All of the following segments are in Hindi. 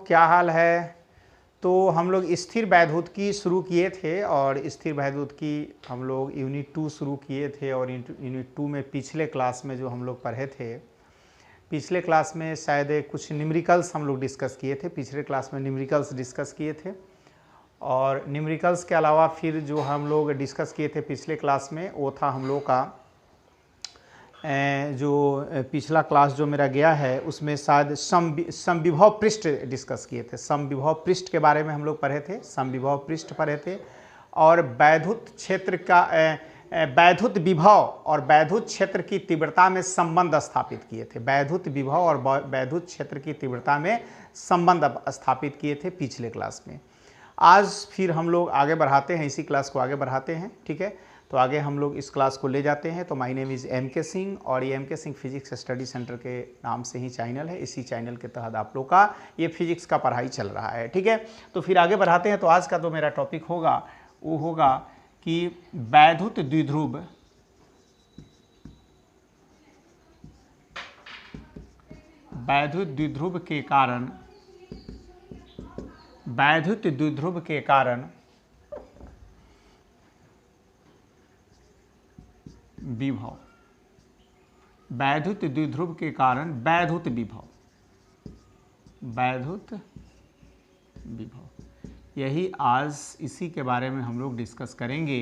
क्या हाल है। तो हम लोग स्थिर वैद्युतिकी शुरू किए थे और स्थिर वैद्युतिकी हम लोग यूनिट 2 शुरू किए थे और यूनिट 2 में पिछले क्लास में जो हम लोग पढ़े थे, पिछले क्लास में शायद कुछ न्यूमेरिकल्स हम लोग डिस्कस किए थे। पिछले क्लास में न्यूमेरिकल्स डिस्कस किए थे और न्यूमेरिकल्स के अलावा फिर जो हम लोग डिस्कस किए थे पिछले क्लास में वो था हम लोग का जो पिछला क्लास जो मेरा गया है उसमें शायद समविभव पृष्ठ डिस्कस किए थे। समविभव पृष्ठ के बारे में हम लोग पढ़े थे, समविभव पृष्ठ पढ़े थे और वैद्युत क्षेत्र का वैद्युत विभव और वैद्युत क्षेत्र की तीव्रता में संबंध स्थापित किए थे। वैद्युत विभव और वैद्युत क्षेत्र की तीव्रता में संबंध स्थापित किए थे पिछले क्लास में। आज फिर हम लोग आगे बढ़ाते हैं, इसी क्लास को आगे बढ़ाते हैं। ठीक है, तो आगे हम लोग इस क्लास को ले जाते हैं। तो my name is MK Singh और ये MK Singh physics study centre के नाम से ही चैनल है। इसी चैनल के तहत आप लोग का ये फिजिक्स का पढ़ाई चल रहा है। ठीक है, तो फिर आगे बढ़ाते हैं। तो आज का जो मेरा टॉपिक होगा वो होगा कि वैद्युत द्विध्रुव वैद्युत द्विध्रुव के कारण विभव, वैद्युत द्विध्रुव के कारण वैद्युत विभव, वैद्युत विभव, यही आज इसी के बारे में हम लोग डिस्कस करेंगे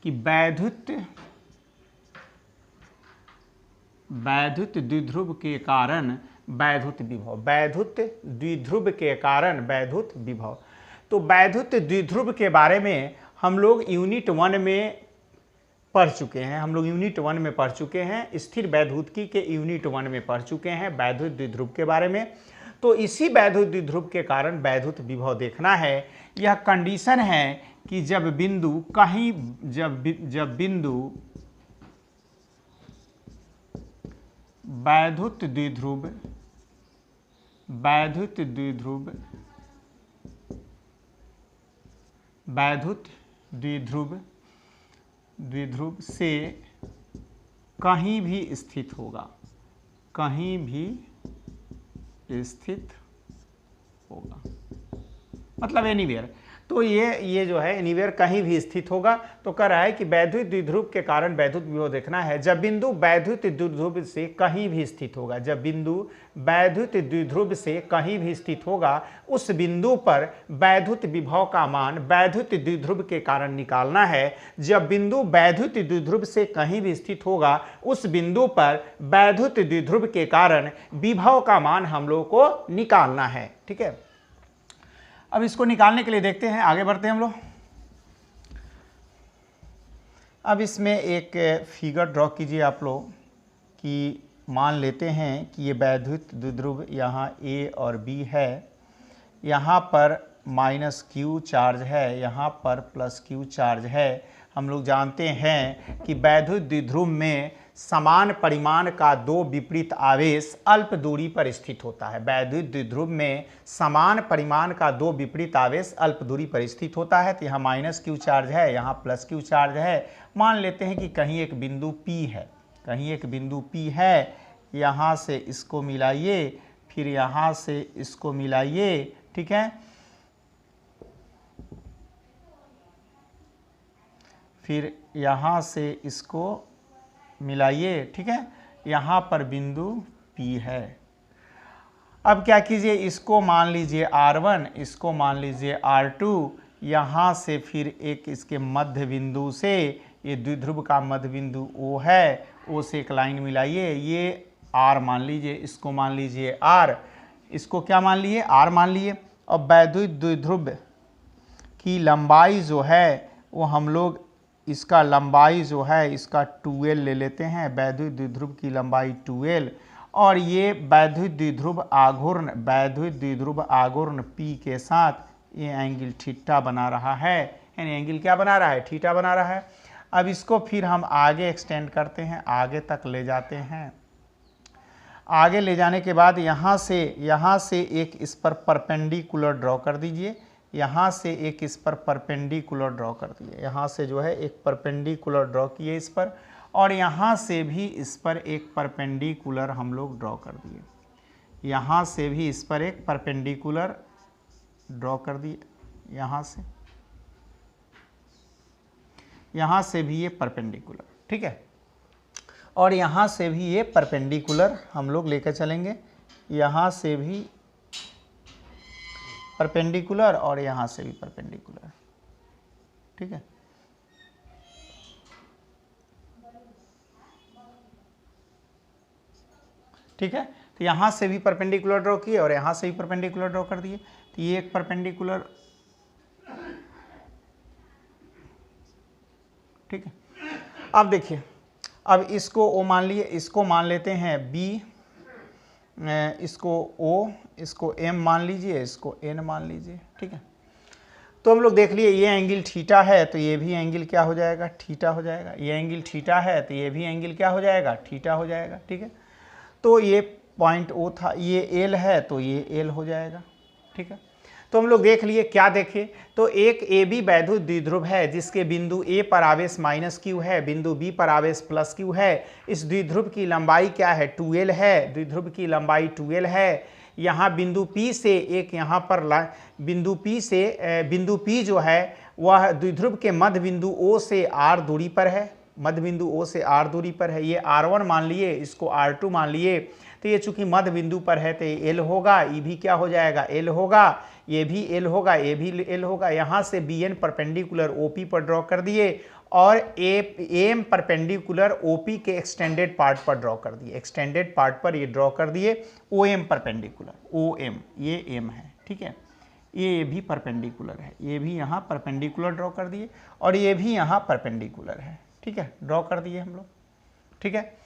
कि वैद्युत द्विध्रुव के कारण वैद्युत विभव, वैद्युत द्विध्रुव के कारण वैद्युत विभव। तो वैद्युत द्विध्रुव के बारे में हम लोग यूनिट 1 में पढ़ चुके हैं। हम लोग यूनिट 1 में पढ़ चुके हैं, स्थिर वैद्युतिकी के यूनिट 1 में पढ़ चुके हैं वैद्युत द्विध्रुव के बारे में। तो इसी वैद्युत द्विध्रुव के कारण वैद्युत विभव देखना है। यह कंडीशन है कि जब बिंदु कहीं वैद्युत द्विध्रुव से कहीं भी स्थित होगा, कहीं भी स्थित होगा, मतलब एनीवेयर। तो ये जो है एनीवेयर कहीं भी स्थित होगा। तो कह रहा है कि वैद्युत द्विध्रुव के कारण वैद्युत विभव देखना है जब बिंदु वैद्युत द्विध्रुव से कहीं भी स्थित होगा। जब बिंदु वैद्युत द्विध्रुव से कहीं भी स्थित होगा उस बिंदु पर वैद्युत विभव का मान वैद्युत द्विध्रुव के कारण निकालना है। जब बिंदु वैद्युत द्विध्रुव से कहीं भी स्थित होगा उस बिंदु पर वैद्युत द्विध्रुव के कारण विभव का मान हम लोग को निकालना है। ठीक है, अब इसको निकालने के लिए देखते हैं, आगे बढ़ते हैं हम लोग। अब इसमें एक फिगर ड्रॉ कीजिए आप लोग कि मान लेते हैं कि ये वैद्युत द्विध्रुव यहाँ A और B है, यहाँ पर -Q चार्ज है, यहाँ पर +Q चार्ज है। हम लोग जानते हैं कि वैद्युत द्विध्रुव में समान परिमाण का दो विपरीत आवेश अल्प दूरी पर स्थित होता है। वैद्युत द्विध्रुव में समान परिमाण का दो विपरीत आवेश अल्प दूरी पर स्थित होता है। तो यहाँ -Q चार्ज है, यहाँ +Q चार्ज है। मान लेते हैं कि कहीं एक बिंदु P है, कहीं एक बिंदु P है, यहाँ से इसको मिलाइए, फिर यहाँ से इसको मिलाइए। ठीक है, फिर यहाँ से इसको मिलाइए। ठीक है, यहाँ पर बिंदु P है। अब क्या कीजिए, इसको मान लीजिए R1, इसको मान लीजिए R2, यहाँ से फिर एक इसके मध्य बिंदु से, ये द्विध्रुव का मध्य बिंदु O है, O से एक लाइन मिलाइए। ये R मान लीजिए, इसको मान लीजिए R, इसको क्या मान लिए, R मान लिए। अब वैद्युत द्विध्रुव की लंबाई जो है वो हम लोग इसका लंबाई जो है इसका 2L ले लेते हैं। वैद्युत द्विध्रुव की लंबाई 2L और ये वैद्युत द्विध्रुव आघूर्ण P के साथ ये एंगल थीटा बना रहा है, यानी एंगल क्या बना रहा है, थीटा बना रहा है। अब इसको फिर हम आगे एक्सटेंड करते हैं, आगे तक ले जाते हैं। आगे ले जाने के बाद यहाँ से एक इस पर परपेंडिकुलर ड्रॉ कर दीजिए, यहाँ से एक इस पर परपेंडिकुलर ड्रॉ कर दिए, यहाँ से जो है एक परपेंडिकुलर ड्रॉ किए इस पर, और यहाँ से भी इस पर एक परपेंडिकुलर हम लोग ड्रॉ कर दिए, यहाँ से भी इस पर एक परपेंडिकुलर ड्रॉ कर दिए, यहाँ से भी ये परपेंडिकुलर, ठीक है, और यहाँ से भी ये परपेंडिकुलर हम लोग लेकर चलेंगे, यहाँ से भी परपेंडिकुलर और यहाँ से भी परपेंडिकुलर, ठीक है। ठीक है, तो यहाँ से भी परपेंडिकुलर ड्रॉ किए और यहाँ से भी परपेंडिकुलर ड्रॉ कर दिए, तो ये एक परपेंडिकुलर, ठीक है। अब देखिए, अब इसको ओ मान लिए, इसको मान लेते हैं बी, इसको ओ, इसको एम मान लीजिए, इसको एन मान लीजिए, ठीक है। तो हम लोग देख लिए ये एंगल थीटा है तो ये भी एंगल क्या हो जाएगा, थीटा हो जाएगा। ये एंगल थीटा है तो ये भी एंगल क्या हो जाएगा, थीटा हो जाएगा, ठीक है। तो ये पॉइंट ओ था, ये एल है तो ये एल हो जाएगा, ठीक है। तो हम लोग देख लिए, क्या देखे, तो एक ए बी वैद्युत द्विध्रुव है जिसके बिंदु ए पर आवेश माइनस क्यू है, बिंदु बी पर आवेश प्लस क्यू है। इस द्विध्रुव की लंबाई क्या है, 2l है, द्विध्रुव की लंबाई 2l है। यहाँ बिंदु P से एक यहाँ पर बिंदु P जो है वह द्विध्रुव के मध्य बिंदु O से R दूरी पर है, मध्य बिंदु O से R दूरी पर है। ये R1 मान लिए, इसको R2 मान लिए, तो ये चूंकि मध्य बिंदु पर है तो ये L होगा, ये भी क्या हो जाएगा, L होगा, ये भी L होगा, ये भी L होगा। यहाँ से BN परपेंडिकुलर OP पर ड्रॉ कर दिए और AM परपेंडिकुलर OP के एक्सटेंडेड पार्ट पर ड्रॉ कर दिए, एक्सटेंडेड पार्ट पर ये ड्रॉ कर दिए। OM परपेंडिकुलर, OM ये M है, ठीक है, ये भी परपेंडिकुलर है, ये भी यहाँ परपेंडिकुलर ड्रॉ कर दिए और ये भी यहाँ परपेंडिकुलर है, ठीक है, ड्रॉ कर दिए हम लोग, ठीक है।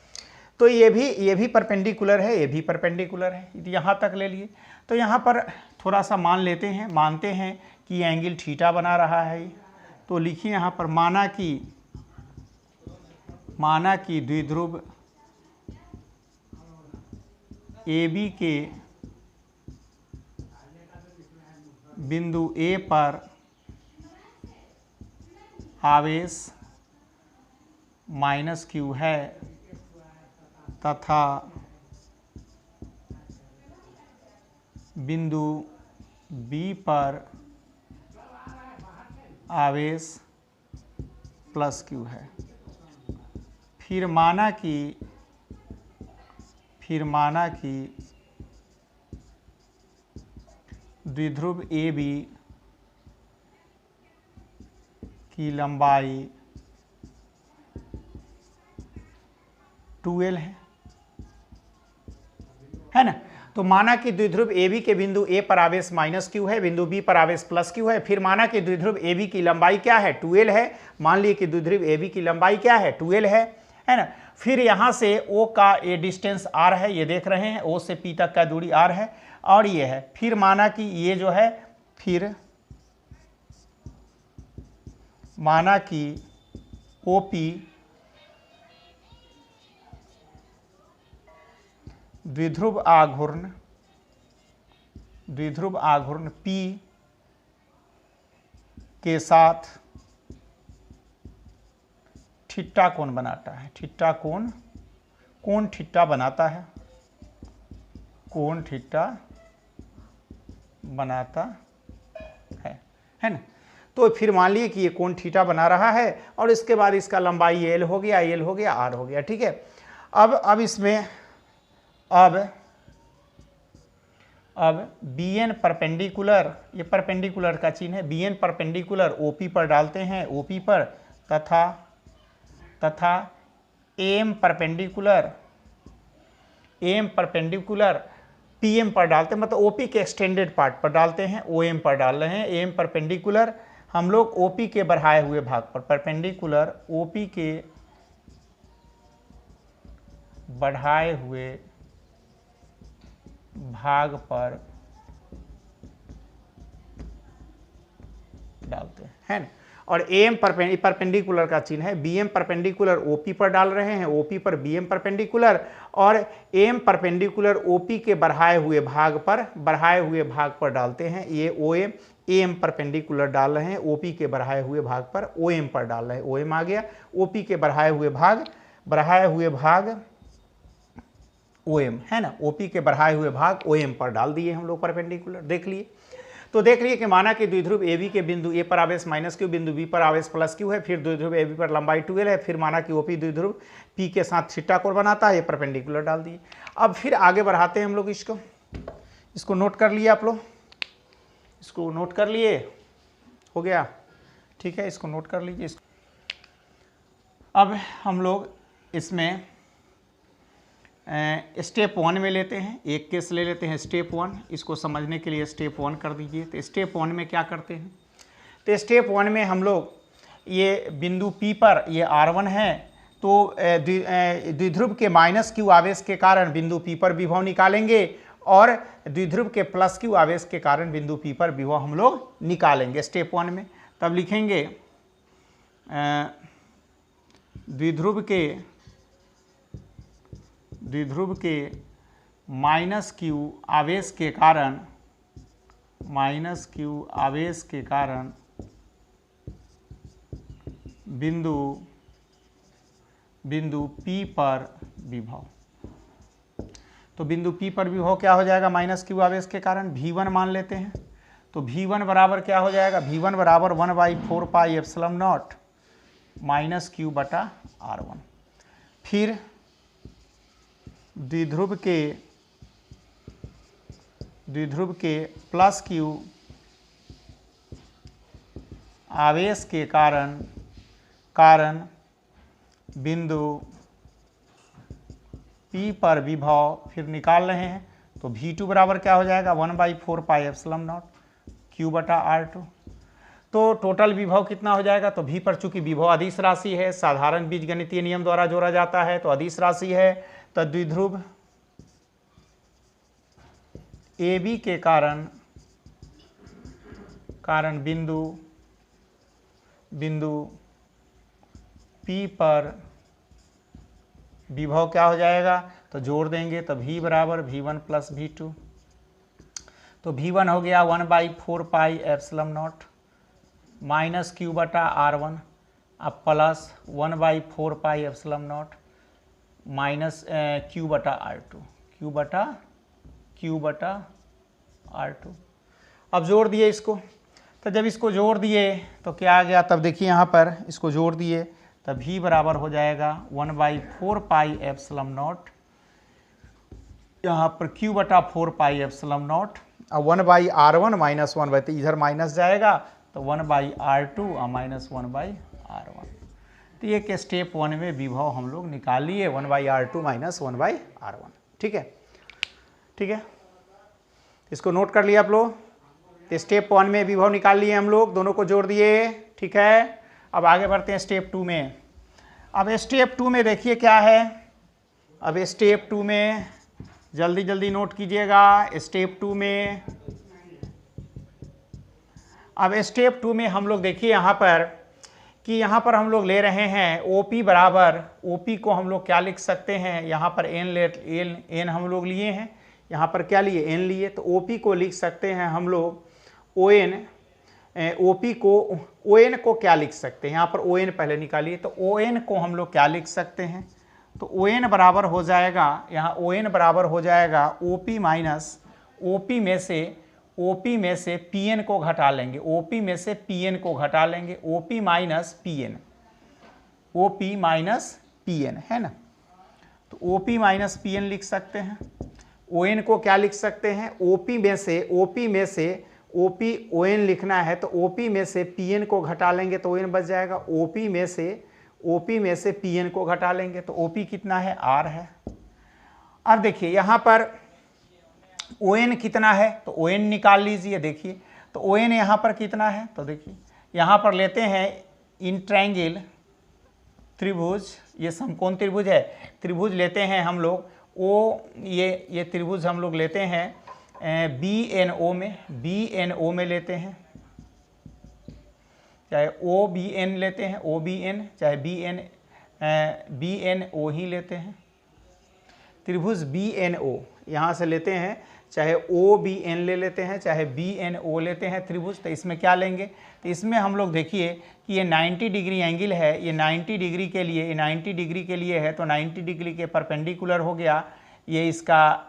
तो ये भी परपेंडिकुलर है, ये भी परपेंडिकुलर है, यहाँ तक ले लिए। तो यहाँ पर थोड़ा सा मानते हैं कि ये एंगल थीटा बना रहा है। तो लिखिए यहाँ पर, माना कि द्विध्रुव AB के बिंदु A पर आवेश माइनस क्यू है तथा बिंदु B पर आवेश प्लस क्यू है। फिर माना कि द्विध्रुव AB की लंबाई 2l है ना। तो माना कि द्विध्रुव AB के बिंदु A पर आवेश माइनस क्यू है, बिंदु B पर आवेश प्लस क्यू है। फिर माना कि द्विध्रुव AB की लंबाई क्या है, 2l है। मान लिए कि द्विध्रुव AB की लंबाई क्या है, 2l है ना। फिर यहाँ से O का ये डिस्टेंस R है, ये देख रहे हैं, O से P तक का दूरी R है और ये है। फिर माना कि ये जो है, फिर माना कि OP द्विध्रुव आघूर्ण P के साथ थीटा कोण बनाता है, थीटा कोण थीटा बनाता है, कोण थीटा बनाता है ना। तो फिर मान लिए कि ये कोण थीटा बना रहा है और इसके बाद इसका लंबाई L हो गया, R हो गया, ठीक है। अब इसमें अब BN परपेंडिकुलर, ये परपेंडिकुलर का चिन्ह है, BN परपेंडिकुलर OP पर डालते हैं, OP पर, तथा AM परपेंडिकुलर PM पर डालते हैं, मतलब OP के एक्सटेंडेड पार्ट पर डालते हैं, OM पर डाल रहे हैं। AM परपेंडिकुलर हम लोग OP के बढ़ाए हुए भाग पर, परपेंडिकुलर OP के बढ़ाए हुए भाग पर डालते हैं ना। और AM परपेंडिकुलर का चिन्ह है, BM परपेंडिकुलर OP पर डाल रहे हैं, OP पर BM परपेंडिकुलर, और AM परपेंडिकुलर OP के बढ़ाए हुए भाग पर डालते हैं। ये OM AM परपेंडिकुलर डाल रहे हैं, OP के बढ़ाए हुए भाग पर OM पर डाल रहे हैं, OM आ गया, OP के बढ़ाए हुए भाग OM है ना, OP के बढ़ाए हुए भाग OM पर डाल दिए हम लोग परपेंडिकुलर, देख लिए। तो देख लीजिए कि माना कि द्विध्रुव AB के बिंदु A पर आवेश -q, बिंदु B पर आवेश +q है, फिर द्विध्रुव AB पर लंबाई 2l है, फिर माना कि OP द्विध्रुव P के साथ थीटा कोण बनाता है, ये परपेंडिकुलर डाल दिए। अब फिर आगे बढ़ाते हैं हम लोग इसको नोट कर लिए आप लोग, इसको नोट कर लिए, हो गया, ठीक है, इसको नोट कर लीजिए। अब हम लोग इसमें स्टेप 1 में लेते हैं, एक केस ले लेते हैं स्टेप 1, इसको समझने के लिए स्टेप 1 कर दीजिए। तो स्टेप 1 में क्या करते हैं, तो स्टेप 1 में हम लोग ये बिंदु P पर ये R1 है, तो द्विध्रुव के -q आवेश के कारण बिंदु P पर विभव निकालेंगे और द्विध्रुव के +q आवेश के कारण बिंदु P पर विभव हम लोग निकालेंगे स्टेप 1 में। तब लिखेंगे द्विध्रुव के -q आवेश के कारण बिंदु P पर विभव। तो बिंदु P पर विभव क्या हो जाएगा, -q आवेश के कारण V1 मान लेते हैं। तो V1 बराबर क्या हो जाएगा, V1 बराबर 1/4 पाई एप्सिलॉन नॉट -q बटा R1। फिर द्विध्रुव के +q आवेश के कारण बिंदु P पर विभव फिर निकाल रहे हैं। तो V2 बराबर क्या हो जाएगा, 1/4 पाई एप्सिलॉन नॉट q बटा R2। तो टोटल विभव कितना हो जाएगा, तो V पर चूंकि विभव अदिश राशि है, साधारण बीजगणितीय नियम द्वारा जोड़ा जाता है, तो अदिश राशि है, तो द्विध्रुव AB के कारण बिंदु P पर विभव क्या हो जाएगा, तो जोड़ देंगे, तो V बराबर V1 + V2। तो V1 हो गया 1/4 पाई एप्सिलॉन नॉट -q बटा R1 अब plus 1/4 pi epsilon not -q बटा R2, q बटा R2। अब जोड़ दिए इसको, तो जब इसको जोड़ दिए तो क्या आ गया, तब देखिए यहाँ पर इसको जोड़ दिए, तब V बराबर हो जाएगा 1/4 पाई एप्सिलॉन नॉट, यहाँ पर q बटा 4 पाई एप्सिलॉन नॉट, अब 1/R1 - 1/, तो इधर माइनस जाएगा, तो 1/R2 -1/R1। तो ये के स्टेप 1 में विभव हम लोग निकाल लिए 1/R2 - 1/R1। ठीक है, इसको नोट कर लिया आप लोग। तो स्टेप 1 में विभव निकाल लिए हम लोग, दोनों को जोड़ दिए, ठीक है। अब आगे बढ़ते हैं स्टेप 2 में। अब स्टेप 2 में देखिए क्या है, अब स्टेप 2 में जल्दी नोट कीजिएगा। स्टेप 2 में, अब स्टेप 2 में हम लोग देखिए यहाँ पर कि यहाँ पर हम लोग ले रहे हैं OP बराबर, OP को हम लोग क्या लिख सकते हैं, यहाँ पर n हम लोग लिए हैं, यहाँ पर क्या लिए, n लिए, तो OP को लिख सकते हैं हम लोग ON। OP को क्या लिख सकते हैं, यहाँ पर ON पहले निकालिए, तो ON को हम लोग क्या लिख सकते हैं, तो ON बराबर हो जाएगा, यहाँ ON बराबर हो जाएगा OP माइनस OP में से PN को घटा लेंगे, OP में से PN को घटा लेंगे, OP माइनस PN है ना। तो OP माइनस PN लिख सकते हैं। ON को क्या लिख सकते हैं, OP ON लिखना है, तो OP में से PN को घटा लेंगे तो ON बच जाएगा, OP में से PN को घटा लेंगे तो OP कितना है, R है। अब देखिए यहाँ पर ON कितना है, तो ON निकाल लीजिए। देखिए तो ON यहाँ पर कितना है, तो देखिए यहाँ पर लेते हैं इन ट्रायंगल त्रिभुज, ये समकोण त्रिभुज है, त्रिभुज लेते हैं हम लोग ये त्रिभुज हम लोग लेते हैं BNO में लेते हैं, चाहे OBN लेते हैं, OBN चाहे BNO ही लेते हैं। त्रिभुज BNO यहाँ से लेते हैं, चाहे OBN ले लेते हैं, चाहे BNO लेते हैं त्रिभुज। तो इसमें क्या लेंगे, तो इसमें हम लोग देखिए कि ये 90 डिग्री एंगल है, ये 90 डिग्री के लिए, ये 90 डिग्री के लिए है, तो 90 डिग्री के परपेंडिकुलर हो गया ये इसका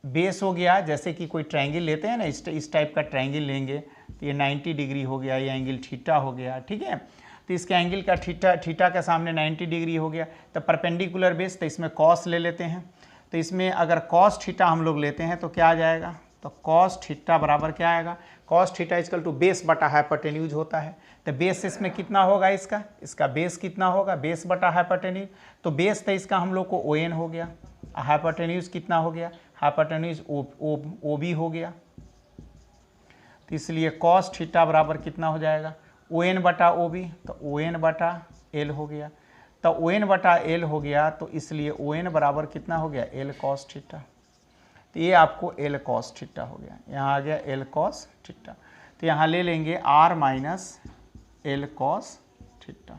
बेस हो गया, जैसे कि कोई ट्रायंगल लेते हैं ना, इस टाइप का ट्रायंगल लेंगे तो ये 90 डिग्री हो गया, ये एंगल थीटा हो गया, ठीक है। तो इसके एंगल का थीटा के सामने 90 डिग्री हो गया, तो परपेंडिकुलर बेस, तो इसमें कॉस ले लेते हैं। तो इसमें अगर कॉस थीटा हम लोग लेते हैं तो क्या आ जाएगा, तो कॉस थीटा बराबर क्या आएगा, cos theta equal to base बटा हाइपोटेन्यूज होता है। तो बेस इसमें कितना होगा, इसका बेस कितना होगा, बेस बटा हाइपोटेन्यूज। तो बेस तो इसका हम लोग को ओ एन हो गया, हाइपोटेन्यूज कितना हो गया, हाइपोटेन्यूज ओ बी हो गया। तो इसलिए कॉस थीटा बराबर कितना हो जाएगा, ओ एन बटा ओ बी, तो ओ एन बटा एल हो गया। तो ओ एन बटा एल हो गया, तो इसलिए ओ एन बराबर कितना हो गया, एल कॉस थीटा। तो ये आपको एल कॉस थीटा हो गया, यहाँ आ गया एल कॉस थीटा। तो यहाँ ले लेंगे R minus L cos theta.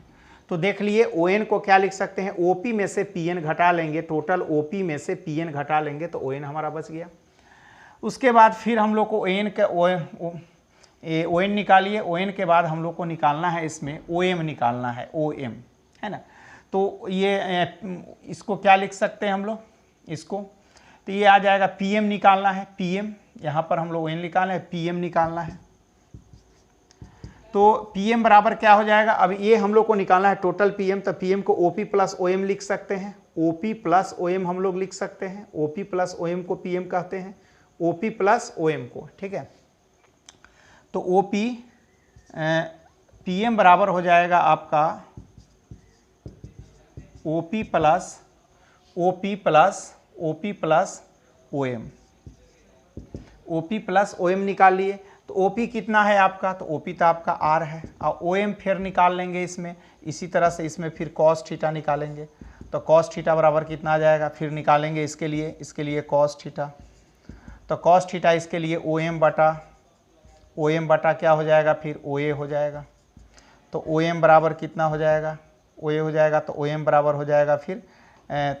तो देख लिए ओ एन को क्या लिख सकते हैं, ओ पी में से पी एन घटा लेंगे, टोटल ओ पी में से पी एन घटा लेंगे तो ओ एन हमारा बच गया। उसके बाद फिर हम लोग को एन का ओ एन निकालिए, ओ एन के बाद हम लोग को निकालना है इसमें ओ एम निकालना है, ओ एम है ना। तो ये इसको क्या लिख सकते हैं हम लोग इसको, तो ये आ जाएगा पी एम निकालना है, पी एम यहाँ पर हम लोग ओ एन निकालना है, पी एम निकालना है। तो पी एम बराबर क्या हो जाएगा, अब ये हम लोग को निकालना है टोटल पी एम, तो पी एम को O P plus O M लिख सकते हैं, O P plus O M हम लोग लिख सकते हैं, O P plus O M को पी एम कहते हैं, O P plus O M को, ठीक है। तो ओ पी एम बराबर हो जाएगा आपका O P plus O P plus O P plus O M, O P plus O M निकाल लिए। तो ओ पी कितना है आपका, तो ओ पी तो आपका आर है, और ओ एम फिर निकाल लेंगे इसमें, इसी तरह से इसमें फिर कॉस थीटा निकालेंगे। तो कॉस थीटा बराबर कितना आ जाएगा, फिर निकालेंगे इसके लिए कॉस थीटा। तो कॉस थीटा इसके लिए ओ एम बटा क्या हो जाएगा, फिर ओ ए हो जाएगा। तो ओ एम बराबर कितना हो जाएगा, ओ ए हो जाएगा। तो ओ एम बराबर हो जाएगा फिर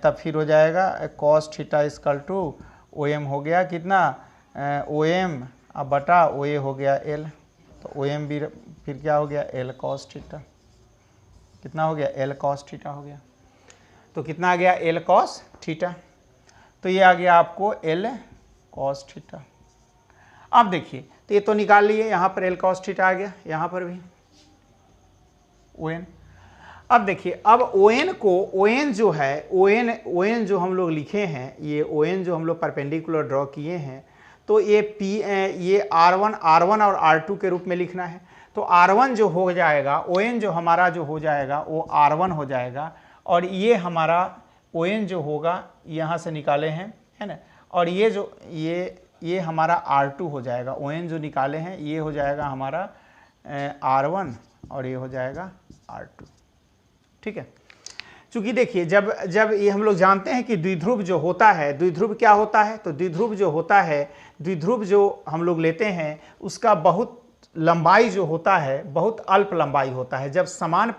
तब फिर हो जाएगा cos theta equal to O M हो गया कितना, ओ एम अब बटा ओ ए हो गया एल। तो ओ एम भी फिर क्या हो गया, एल कॉस थीटा, कितना हो गया, एल कॉस थीटा हो गया। तो कितना आ गया, एल कॉस थीटा। तो ये आ गया आपको एल कॉस थीटा। अब देखिए, तो ये तो निकाल लिए, यहाँ पर एल कॉस थीटा आ गया, यहाँ पर भी ओ एन। अब देखिए, अब ओ एन को, ओ एन जो है, ओ एन जो हम लोग लिखे हैं, ये ओ एन जो हम लोग परपेंडिकुलर ड्रॉ किए हैं, तो ये R1 और R2 के रूप में लिखना है। तो R1 जो हो जाएगा, ओ एन जो हमारा जो हो जाएगा वो R1 हो जाएगा, और ये हमारा ओ एन जो होगा यहाँ से निकाले हैं, है ना, और ये जो ये हमारा R2 हो जाएगा, ओ एन जो निकाले हैं ये हो जाएगा हमारा R1 और ये हो जाएगा R2, ठीक है। चूँकि देखिए, जब ये हम लोग जानते हैं कि द्विध्रुव जो होता है, द्विध्रुव क्या होता है, तो द्विध्रुव जो होता है, द्विध्रुव जो हम लोग लेते हैं उसका बहुत लंबाई जो होता है बहुत अल्प लंबाई होता है। जब समान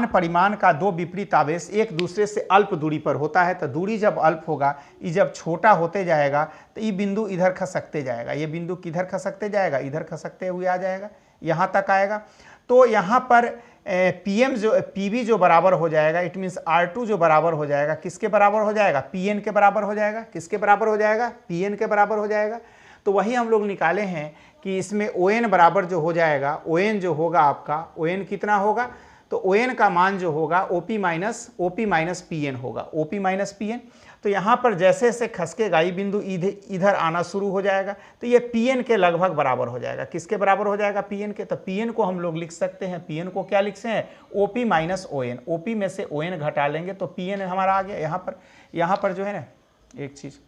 परिमाण का दो विपरीत आवेश एक दूसरे से अल्प दूरी पर होता है, तो दूरी जब अल्प होगा, ये जब छोटा होते जाएगा तो ये बिंदु इधर खसकते जाएगा, ये बिंदु किधर खसकते जाएगा, इधर खसकते हुए आ जाएगा, यहाँ तक आएगा। तो यहाँ पर पीबी जो बराबर हो जाएगा, इट मीन्स R2 जो बराबर हो जाएगा, किसके बराबर हो जाएगा, पीएन के बराबर हो जाएगा, किसके बराबर हो जाएगा, पीएन के बराबर हो जाएगा। तो वही हम लोग निकाले हैं कि इसमें ओ एन बराबर जो हो जाएगा, ओ एन जो होगा आपका, ओ एन कितना होगा, तो ओ एन का मान जो होगा O P minus P N होगा, O P minus P N. तो यहाँ पर जैसे जैसे खसकेगा ये बिंदु इधर आना शुरू हो जाएगा, तो ये पी एन के लगभग बराबर हो जाएगा। किसके बराबर हो जाएगा, पी एन के। तो पी एन को हम लोग लिख सकते हैं, पी एन को क्या लिखते हैं, O P minus O N, O P में से ओ एन घटा लेंगे तो पी एन हमारा आ गया। यहाँ पर जो है ना एक चीज़,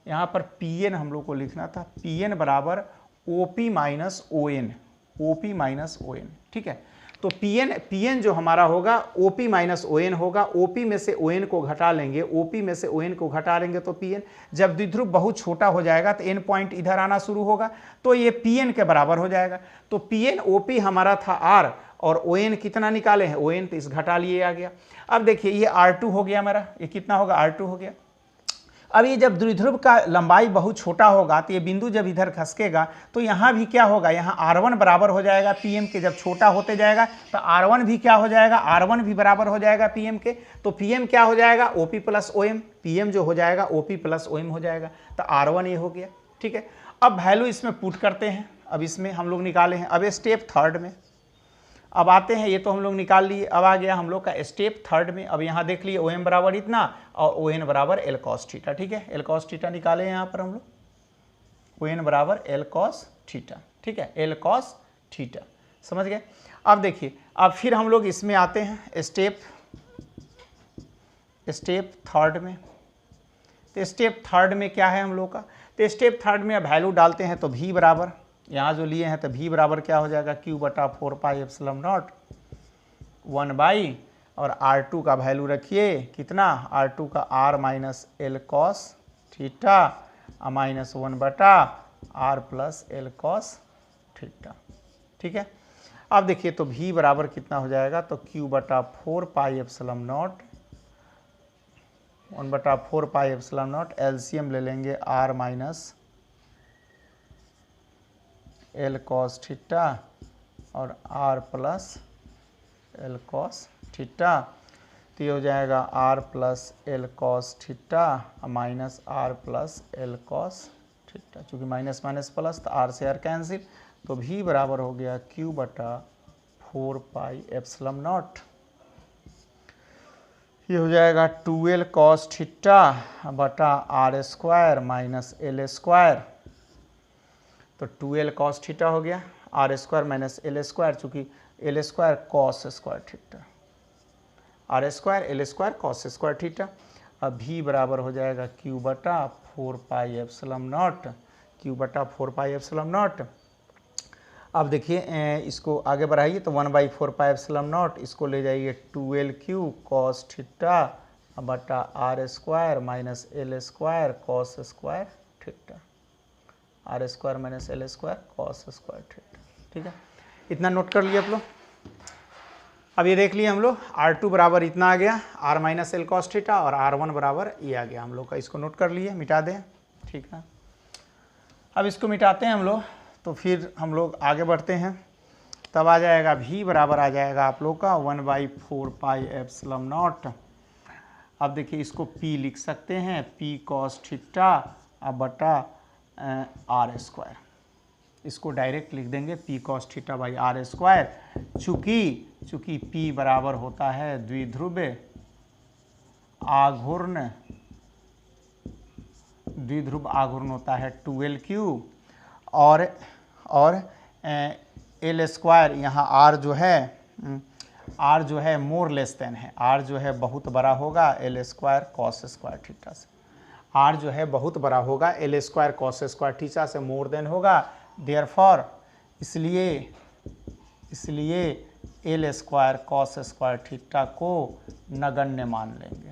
यहाँ पर पी एन हम लोग को लिखना था, पी एन बराबर O P minus O N, O P minus O N, ठीक है। तो पी एन जो हमारा होगा O P minus O N होगा, ओ पी में से ओ एन को घटा लेंगे, ओ पी में से ओ एन को घटा लेंगे तो पी एन। जब द्विध्रुव बहुत छोटा हो जाएगा तो एन पॉइंट इधर आना शुरू होगा, तो ये पी एन के बराबर हो जाएगा। तो पी एन ओ पी हमारा था आर, और ओ एन कितना निकाले हैं, ओ एन तो इस घटा लिए आ गया। अब देखिए ये R2 हो गया मेरा, ये कितना होगा, R2 हो गया। अब ये जब द्विध्रुव का लंबाई बहुत छोटा होगा तो ये बिंदु जब इधर खसकेगा तो यहाँ भी क्या होगा, यहाँ R1 बराबर हो जाएगा PM के। जब छोटा होते जाएगा तो R1 भी क्या हो जाएगा, R1 भी बराबर हो जाएगा PM के। तो PM क्या हो जाएगा, OP प्लस OM। PM जो हो जाएगा OP प्लस OM हो जाएगा। तो R1 ये हो गया, ठीक है। अब वैल्यू इसमें पुट करते हैं। अब इसमें हम लोग निकाले हैं। अब स्टेप थर्ड में अब आते हैं। ये तो हम लोग निकाल लिए। अब आ गया हम लोग का स्टेप थर्ड में। अब यहाँ देख लिए OM बराबर इतना और ON बराबर L cos थीटा, ठीक है। L cos थीटा निकाले यहाँ पर हम लोग। ON बराबर L cos थीटा, ठीक है, L cos थीटा, समझ गए। अब देखिए, अब फिर हम लोग इसमें आते हैं स्टेप थर्ड में। तो स्टेप थर्ड में क्या है हम लोग का, तो स्टेप थर्ड में अब वैल्यू डालते हैं। तो V बराबर यहाँ जो लिए हैं तो V बराबर क्या हो जाएगा, Q बटा 4 पाई एप्सिलॉन नॉट 1 बाई, और R2 का वैल्यू रखिए कितना, R2 का R minus L cos theta minus 1 बटा R plus L cos theta, ठीक है। अब देखिए तो V बराबर कितना हो जाएगा, तो Q बटा 4 पाई एप्सिलॉन नॉट 1 बटा 4 पाई एप्सिलॉन नॉट, एलसीएम ले लेंगे R minus L cos theta और R plus L cos theta. तो ये हो जाएगा R plus L cos theta minus R plus L cos theta. चूँकि माइनस माइनस प्लस तो R से R कैंसिल। तो V बराबर हो गया Q बटा 4 पाई एप्सिलॉन नॉट। ये हो जाएगा 2L cos थीटा बटा R square minus L square. तो 2L cos थीटा हो गया, R square minus L square, चूँकि L square cos square theta, R square L square cos square theta. अब V बराबर हो जाएगा Q बटा 4 पाई एप्सिलॉन नॉट, Q बटा 4 पाई एप्सिलॉन नॉट। अब देखिए इसको आगे बढ़ाइए तो 1/4 पाई एप्सिलॉन नॉट, इसको ले जाइए 2LQ cos थीटा बटा R square minus L square cos square theta, R square minus L square cos square theta, ठीक है। इतना नोट कर लिया आप लोग। अब ये देख लिए हम लोग R2 बराबर इतना आ गया, R minus L cos theta, और R1 बराबर ये आ गया हम लोग का। इसको नोट कर लिए, मिटा दें, ठीक है। अब इसको मिटाते हैं हम लोग, तो फिर हम लोग आगे बढ़ते हैं। तब आ जाएगा V बराबर आ जाएगा आप लोग का 1/4 पाई एप्सिलॉन नॉट। अब देखिए इसको P लिख सकते हैं, P cos थीटा बटा R स्क्वायर। इसको डायरेक्ट लिख देंगे P cos theta by R square. चूँकि P बराबर होता है द्विध्रुव आघूर्ण होता है 2LQ, और L स्क्वायर यहाँ R जो है मोर लेस देन है, R जो है बहुत बड़ा होगा L square cos square theta से। R जो है बहुत बड़ा होगा L square cos square theta से मोर देन होगा। देयरफॉर इसलिए L square cos square theta को नगण्य मान लेंगे,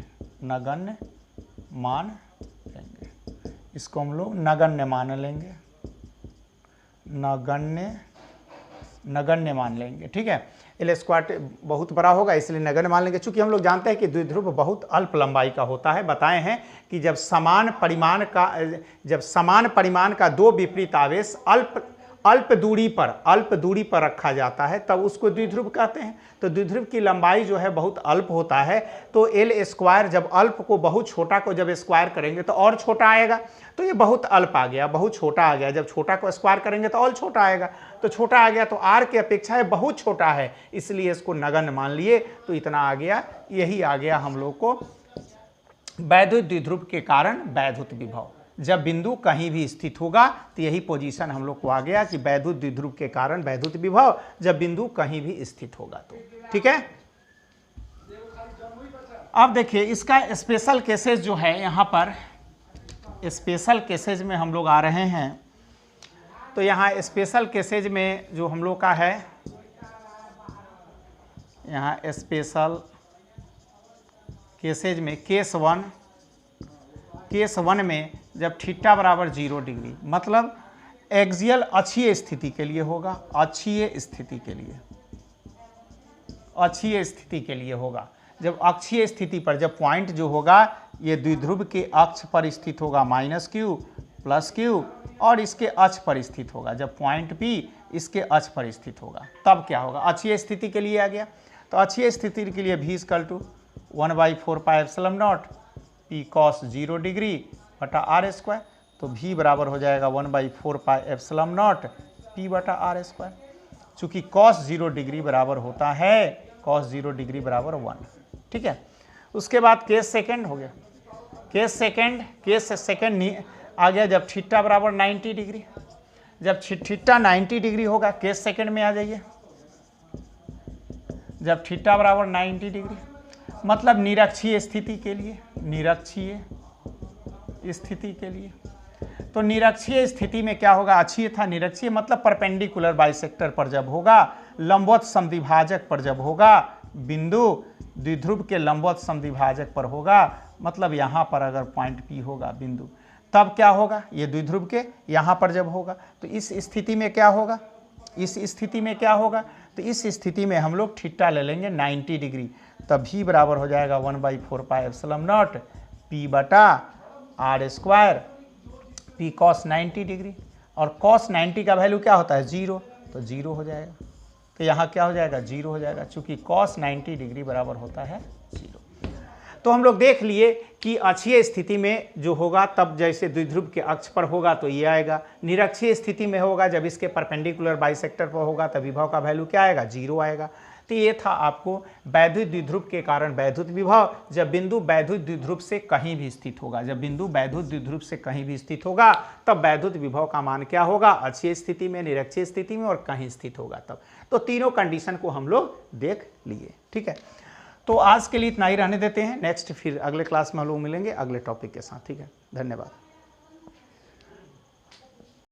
इसको हम लोग नगण्य मान लेंगे, नगण्य मान लेंगे, ठीक है। L स्क्वायर बहुत बड़ा होगा इसलिए नगण्य मान लेंगे। चूंकि हम लोग जानते हैं कि द्विध्रुव बहुत अल्प लंबाई का होता है। बताए हैं कि जब समान परिमाण का दो विपरीत आवेश अल्प दूरी पर रखा जाता है तब उसको द्विध्रुव कहते हैं। तो द्विध्रुव की लंबाई जो है बहुत अल्प होता है। तो L स्क्वायर जब अल्प को बहुत छोटा को जब स्क्वायर करेंगे तो और छोटा आएगा। तो ये बहुत अल्प आ गया, बहुत छोटा आ गया। जब छोटा को स्क्वायर करेंगे तो और छोटा आएगा, तो छोटा आ गया तो R की अपेक्षा है बहुत छोटा है, इसलिए इसको नगण्य मान लिए। तो इतना आ गया, यही आ गया हम लोग को वैद्युत द्विध्रुव के कारण वैद्युत विभव। जब बिंदु कहीं भी स्थित होगा तो यही पोजीशन हम लोग को आ गया कि वैद्युत द्विध्रुव के कारण वैद्युत विभव, जब बिंदु कहीं भी स्थित होगा तो, ठीक है। अब देखिए इसका स्पेशल केसेस जो है, यहाँ पर स्पेशल केसेज में हम लोग आ रहे हैं। तो यहाँ स्पेशल केसेज में जो हम लोग का है, यहाँ स्पेशल केसेज में केस वन में जब थीटा बराबर 0 डिग्री, मतलब एक्सियल अक्षीय स्थिति के लिए होगा, अक्षीय स्थिति के लिए होगा। जब अक्षीय स्थिति पर जब पॉइंट जो होगा ये द्विध्रुव के अक्ष पर स्थित होगा -q + q, और इसके अक्ष पर स्थित होगा। जब पॉइंट P इसके अक्ष पर स्थित होगा तब क्या होगा, अक्षीय स्थिति के लिए आ गया। तो अक्षीय स्थिति के लिए v = 1/4πε0 P cos 0 डिग्री बटा r²। तो v बराबर हो जाएगा 1/4πε0 P बटा r²। चूँकि cos 0 डिग्री बराबर होता है cos 0 डिग्री बराबर 1। ठीक है, उसके बाद केस सेकंड हो गया। केस सेकंड आ गया जब थीटा बराबर 90 डिग्री। जब थीटा 90 डिग्री होगा, केस सेकंड में आ जाइए। जब थीटा बराबर 90 डिग्री मतलब निरक्षीय स्थिति के लिए, निरक्षीय स्थिति के लिए। तो निरक्षीय स्थिति में क्या होगा, अक्षीय था, निरक्षीय मतलब परपेंडिकुलर बाइसेक्टर पर जब होगा, लंबवत समद्विभाजक पर जब होगा, बिंदु द्विध्रुव के लंबवत समद्विभाजक पर होगा, मतलब यहाँ पर अगर पॉइंट P होगा बिंदु, तब क्या होगा, ये द्विध्रुव के यहाँ पर जब होगा तो इस स्थिति में क्या होगा, इस स्थिति में क्या होगा, तो इस स्थिति में हम लोग थीटा ले लेंगे 90 डिग्री। तब v बराबर हो जाएगा 1/4πε0 P बटा r², P cos 90 डिग्री, और cos 90 का वैल्यू क्या होता है 0, तो 0 हो जाएगा। तो यहाँ क्या हो जाएगा 0 हो जाएगा, चूँकि cos 90 डिग्री बराबर होता है 0। तो हम लोग देख लिए कि अक्षीय स्थिति में जो होगा तब जैसे द्विध्रुव के अक्ष पर होगा तो ये आएगा, निरक्षीय स्थिति में होगा जब इसके परपेंडिकुलर बाइसेक्टर पर होगा तब विभव का वैल्यू क्या आएगा 0 आएगा। तो ये था आपको वैद्युत द्विध्रुव के कारण वैद्युत विभव, जब बिंदु वैद्युत द्विध्रुव से कहीं भी स्थित होगा, जब बिंदु वैद्युत द्विध्रुव से कहीं भी स्थित होगा तब वैद्युत विभव का मान क्या होगा, अक्षीय स्थिति में, निरक्षीय स्थिति में और कहीं स्थित होगा तब। तो तीनों कंडीशन को हम लोग देख लिए। ठीक है, तो आज के लिए इतना ही रहने देते हैं। नेक्स्ट फिर अगले क्लास में हम लोग मिलेंगे अगले टॉपिक के साथ। ठीक है, धन्यवाद।